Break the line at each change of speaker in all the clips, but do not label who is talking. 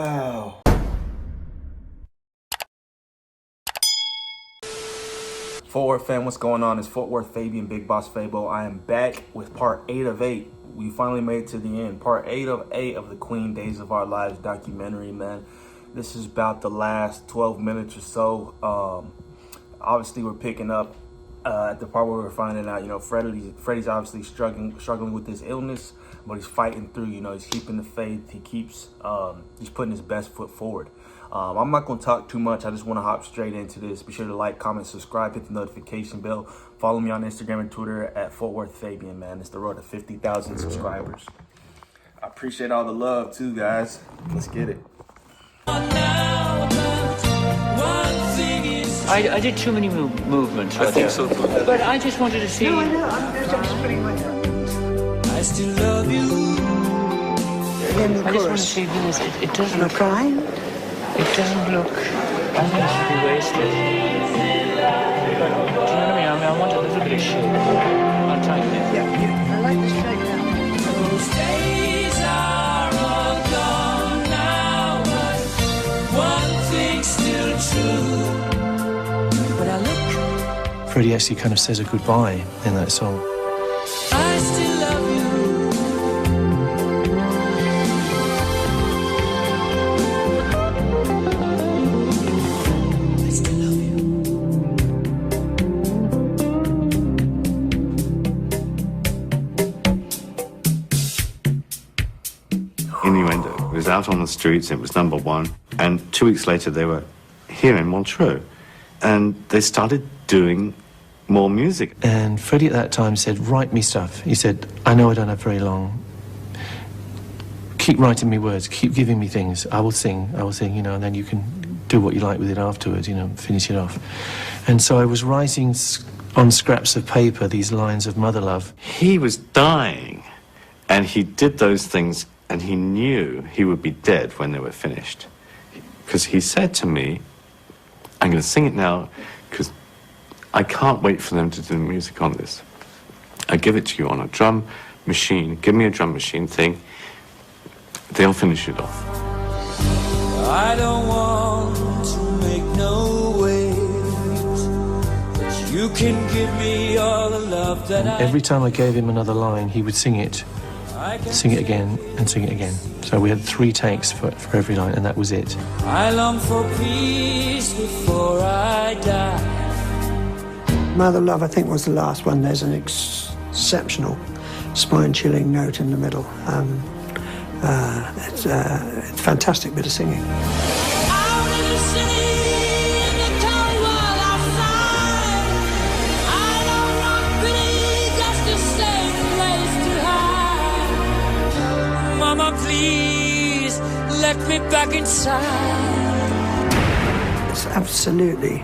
Wow. Fort Worth fam, what's going on? It's Fort Worth Fabian, BigBossFabo. I am back with part 8 of 8. We finally made it to the end. Part 8 of 8 of the Queen Days of Our Lives documentary, man. This is about the last 12 minutes or so. Obviously, we're picking up at the part where we're finding out, Freddie's obviously struggling with this illness, but he's fighting through. He's keeping the faith. He's putting his best foot forward. I'm not going to talk too much. I just want to hop straight into this. Be sure to like, comment, subscribe, hit the notification bell. Follow me on Instagram and Twitter at Fort Worth Fabian, man. It's the road to 50,000 subscribers. I appreciate all the love too, guys. Let's get it.
I did too many movements.
I think so too.
But I just wanted to see.
No, I know. I'm just putting my
I still love you.
I
just want to see this. It doesn't look.
crying.
It doesn't look. I think it should be wasted. Do you know what I mean? I want a little bit of shape. I'll tighten it.
Yeah. I like this shape now.
Those days are all gone now, but one thing's still true. When I look,
Freddie actually kind of says a goodbye in that song.
I still love you. I still love you.
Innuendo. It was out on the streets, it was #1, and 2 weeks later they were here in Montreux, and they started doing more music.
And Freddie at that time said, write me stuff. He said, I know I don't have very long. Keep writing me words, keep giving me things. I will sing, and then you can do what you like with it afterwards, finish it off. And so I was writing on scraps of paper these lines of mother love.
He was dying, and he did those things, and he knew he would be dead when they were finished. Because he said to me, I'm going to sing it now, because I can't wait for them to do the music on this. I give it to you on a drum machine. Give me a drum machine thing. They'll finish it off.
I don't want to make no waves, but you can give me all the love that I.
Every time I gave him another line, he would sing it again, and sing it again. So we had 3 takes for every line, and that was it.
I long for peace before I die.
Mother Love, I think, was the last one. There's an exceptional, spine-chilling note in the middle. It's a fantastic bit of singing.
Out in the city, in the cold world outside, I don't want pity, just a safe place to hide. Mama, please, let me back inside.
It's absolutely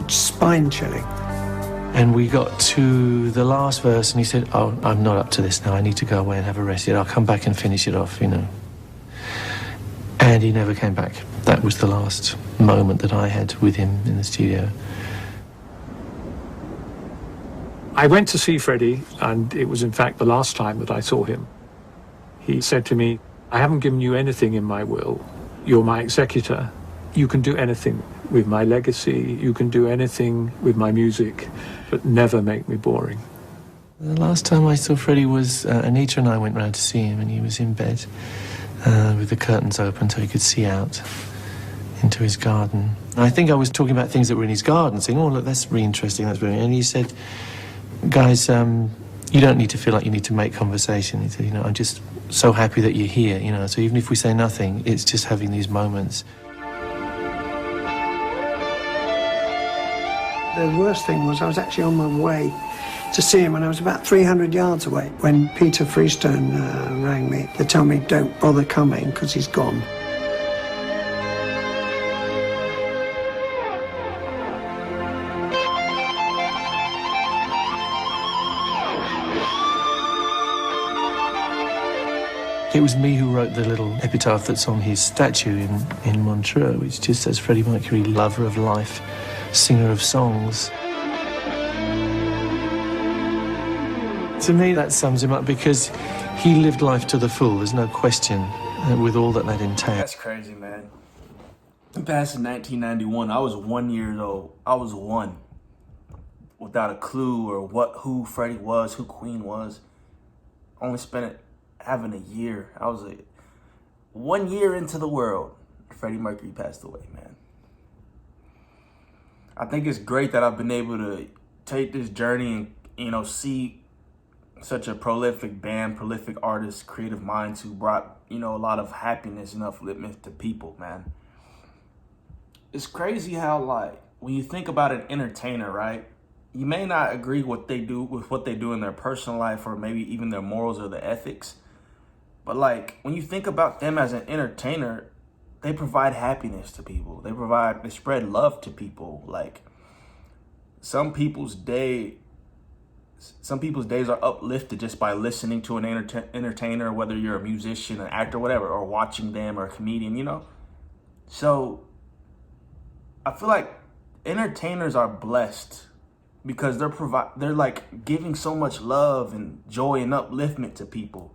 spine-chilling.
And we got to the last verse, and he said, oh, I'm not up to this now. I need to go away and have a rest. I'll come back and finish it off, And he never came back. That was the last moment that I had with him in the studio.
I went to see Freddie, and it was in fact the last time that I saw him. He said to me, I haven't given you anything in my will. You're my executor. You can do anything with my legacy. You can do anything with my music, but never make me boring.
The last time I saw Freddie was Anita and I went round to see him, and he was in bed with the curtains open so he could see out into his garden. And I think I was talking about things that were in his garden, saying, oh, look, that's really interesting, that's brilliant. And he said, guys, you don't need to feel like you need to make conversation. He said, I'm just so happy that you're here, so even if we say nothing, it's just having these moments.
The worst thing was I was actually on my way to see him, and I was about 300 yards away when Peter Freestone rang me to tell me don't bother coming because he's gone.
It was me who wrote the little epitaph that's on his statue in Montreux, which just says Freddie Mercury, lover of life, singer of songs. To me, that sums him up because he lived life to the full, there's no question. with all that entailed.
That's crazy, man. He passed in 1991. I was 1 year old. I was one, without a clue or who Freddie was, who Queen was. Only spent it having a year. I was 1 year into the world. Freddie Mercury passed away, man. I think it's great that I've been able to take this journey and, see such a prolific band, prolific artist, creative minds who brought, a lot of happiness and upliftment to people, man. It's crazy how, when you think about an entertainer, right? You may not agree with what they do in their personal life or maybe even their morals or their ethics. But, when you think about them as an entertainer, they provide happiness to people. They spread love to people. Some people's days are uplifted just by listening to an entertainer, whether you're a musician, an actor, whatever, or watching them or a comedian, So I feel like entertainers are blessed because they're giving so much love and joy and upliftment to people.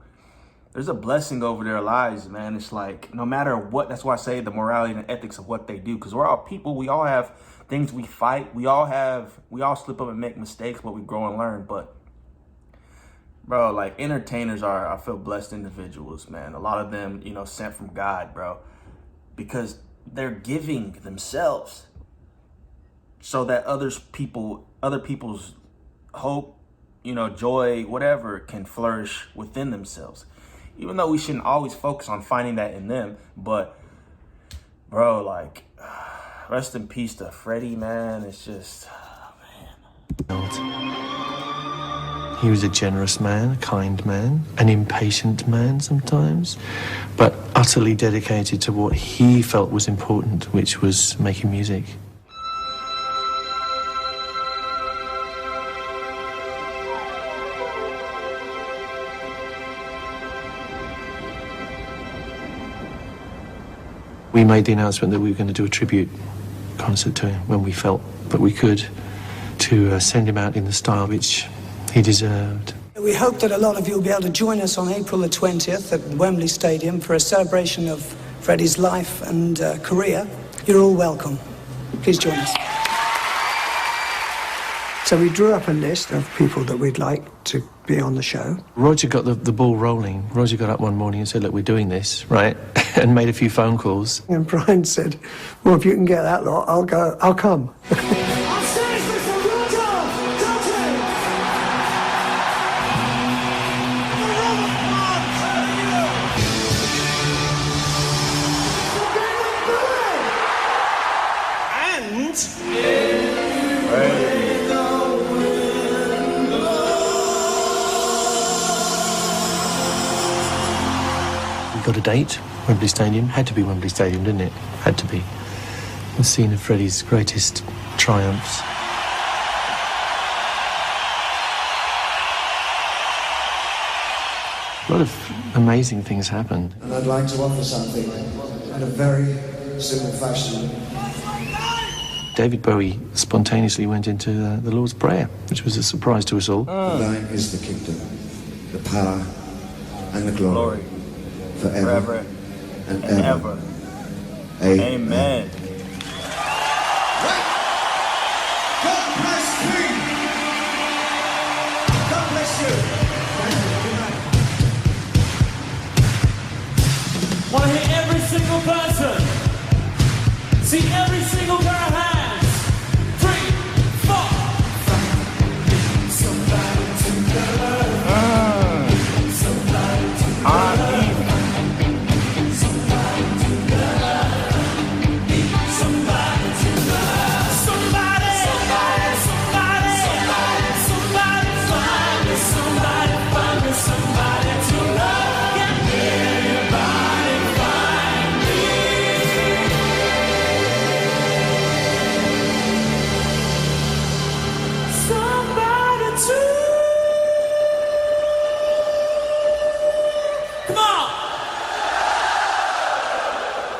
There's a blessing over their lives, man. It's no matter what, that's why I say the morality and ethics of what they do, because we're all people. We all have things we fight. We all slip up and make mistakes, but we grow and learn. But bro, entertainers I feel blessed individuals, man. A lot of them, sent from God, bro, because they're giving themselves so that other people's hope, joy, whatever, can flourish within themselves. Even though we shouldn't always focus on finding that in them, but bro, rest in peace to Freddie, man. It's just,
He was a generous man, a kind man, an impatient man sometimes, but utterly dedicated to what he felt was important, which was making music. We made the announcement that we were going to do a tribute concert to him when we felt that we could, to send him out in the style which he deserved.
We hope that a lot of you will be able to join us on April the 20th at Wembley Stadium for a celebration of Freddie's life and career. You're all welcome. Please join us. So we drew up a list of people that we'd like to be on the show.
Roger got the ball rolling. Roger got up one morning and said, look, we're doing this, right? And made a few phone calls.
And Brian said, well, if you can get that lot, I'll come.
We got a date, Wembley Stadium. Had to be Wembley Stadium, didn't it? Had to be. The scene of Freddie's greatest triumphs. A lot of amazing things happened.
And I'd like to offer something in a very simple fashion.
David Bowie spontaneously went into the Lord's Prayer, which was a surprise to us all.
Thine is the kingdom, the power, and the glory. Forever and ever.
Amen.
God bless King. God bless you.
Want to hear every single person? See every single pair of hands. 3, 4, 5. Somebody to love. Somebody to love.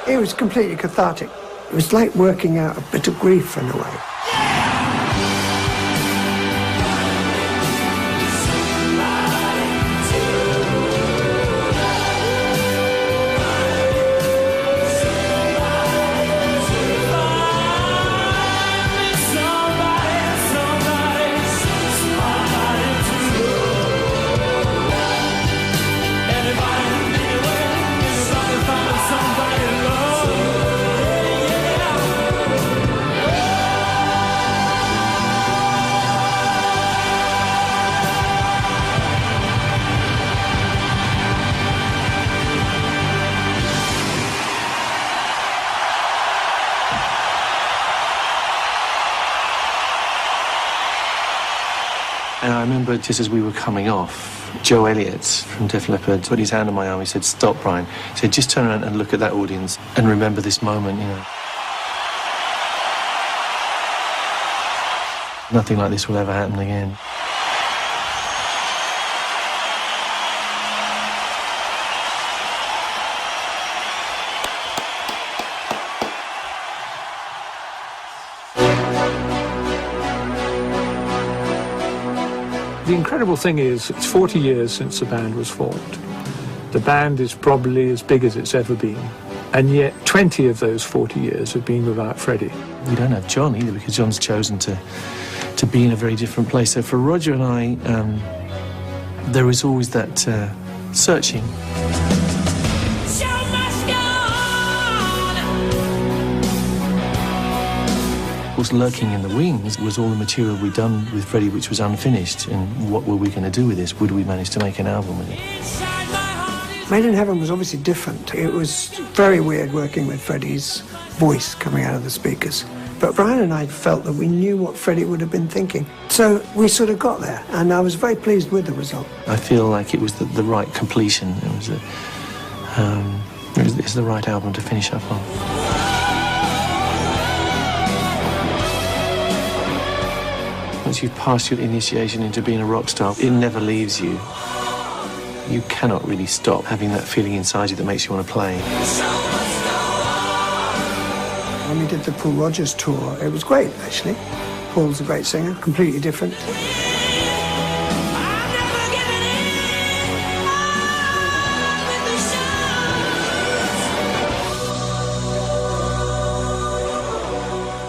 It was completely cathartic. It was like working out a bit of grief in a way.
I remember just as we were coming off, Joe Elliott from Def Leppard put his hand on my arm. He said, "Stop, Brian." He said, "Just turn around and look at that audience and remember this moment, you know. Nothing like this will ever happen again."
The incredible thing is, it's 40 years since the band was formed. The band is probably as big as it's ever been. And yet 20 of those 40 years have been without Freddie.
We don't have John either, because John's chosen to be in a very different place. So for Roger and I, there is always that searching. Of course, lurking in the wings was all the material we'd done with Freddie, which was unfinished. And what were we going to do with this? Would we manage to make an album with it?
Made in Heaven was obviously different. It was very weird working with Freddie's voice coming out of the speakers. But Brian and I felt that we knew what Freddie would have been thinking. So we sort of got there, and I was very pleased with the result.
I feel like it was the right completion. It was the right album to finish up on. Once you've passed your initiation into being a rock star, it never leaves you. You cannot really stop having that feeling inside you that makes you want to play.
When we did the Paul Rodgers tour, it was great, actually. Paul's a great singer, completely different.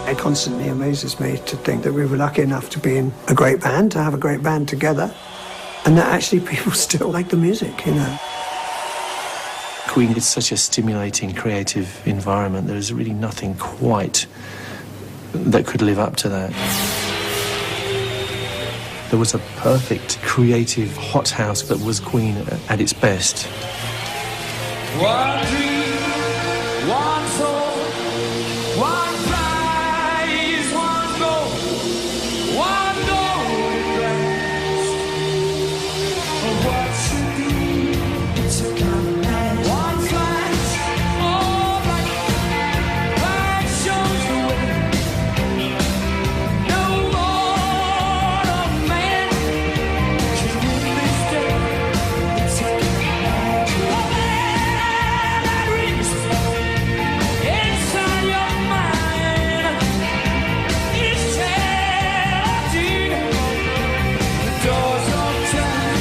It constantly amazes me to think that we were lucky enough to be in a great band, to have a great band together, and that actually people still like the music, you know.
Queen is such a stimulating, creative environment. There is really nothing quite that could live up to that. There was a perfect, creative hothouse that was Queen at its best.
One dream, one soul, one prize, one goal, one golden glass. What should be, it's a combination. One flash, all black, light shows the way. No mortal man can win this day. It's a combination. Inside your mind, it's tempting. The doors of time.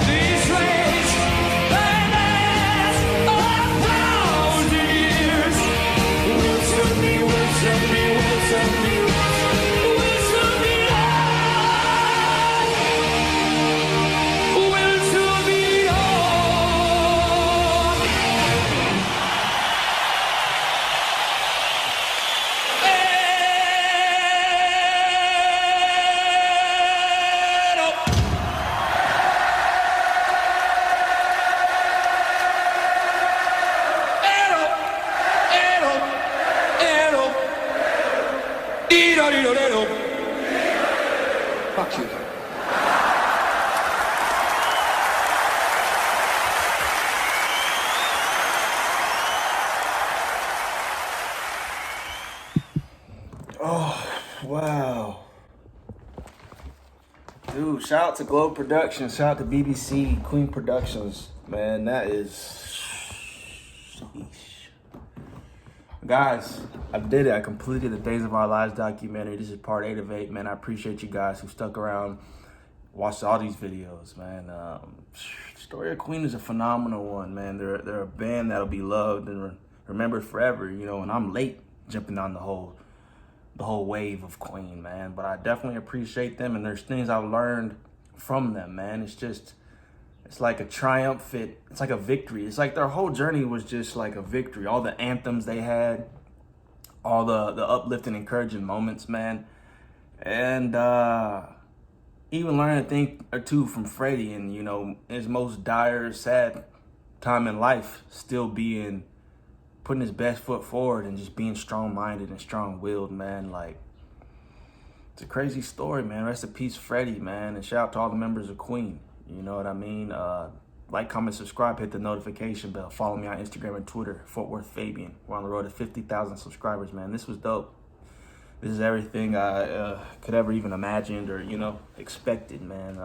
These rays, they last 1,000 years. Will soon be, will soon be, will soon be, will soon be all. Will soon be all. Fuck you.
Wow. Dude, shout out to Globe Productions, shout out to BBC, Queen Productions. Man, that is... Sheesh. Guys, I did it. I completed the Days of Our Lives documentary. This is part 8 of 8, man. I appreciate you guys who stuck around, watched all these videos, man. Story of Queen is a phenomenal one, man. They're a band that'll be loved and remembered forever, you know, and I'm late jumping on the whole wave of Queen, man. But I definitely appreciate them, and there's things I've learned from them, man. It's like a triumphant, it's like a victory. It's like their whole journey was just like a victory. All the anthems they had, all the uplifting, encouraging moments, man. And even learning a thing or two from Freddie, and, you know, his most dire, sad time in life, still being putting his best foot forward and just being strong-minded and strong-willed, man. Like, it's a crazy story, man. Rest in peace, Freddie, man. And shout out to all the members of Queen. You know what I mean? Like, comment, subscribe, hit the notification bell. Follow me on Instagram and Twitter, Fort Worth Fabian. We're on the road to 50,000 subscribers, man. This was dope. This is everything I could ever even imagined or, you know, expected, man.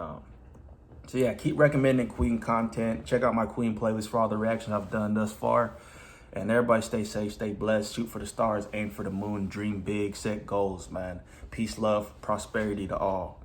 So yeah, keep recommending Queen content. Check out my Queen playlist for all the reactions I've done thus far. And everybody stay safe, stay blessed, shoot for the stars, aim for the moon, dream big, set goals, man. Peace, love, prosperity to all.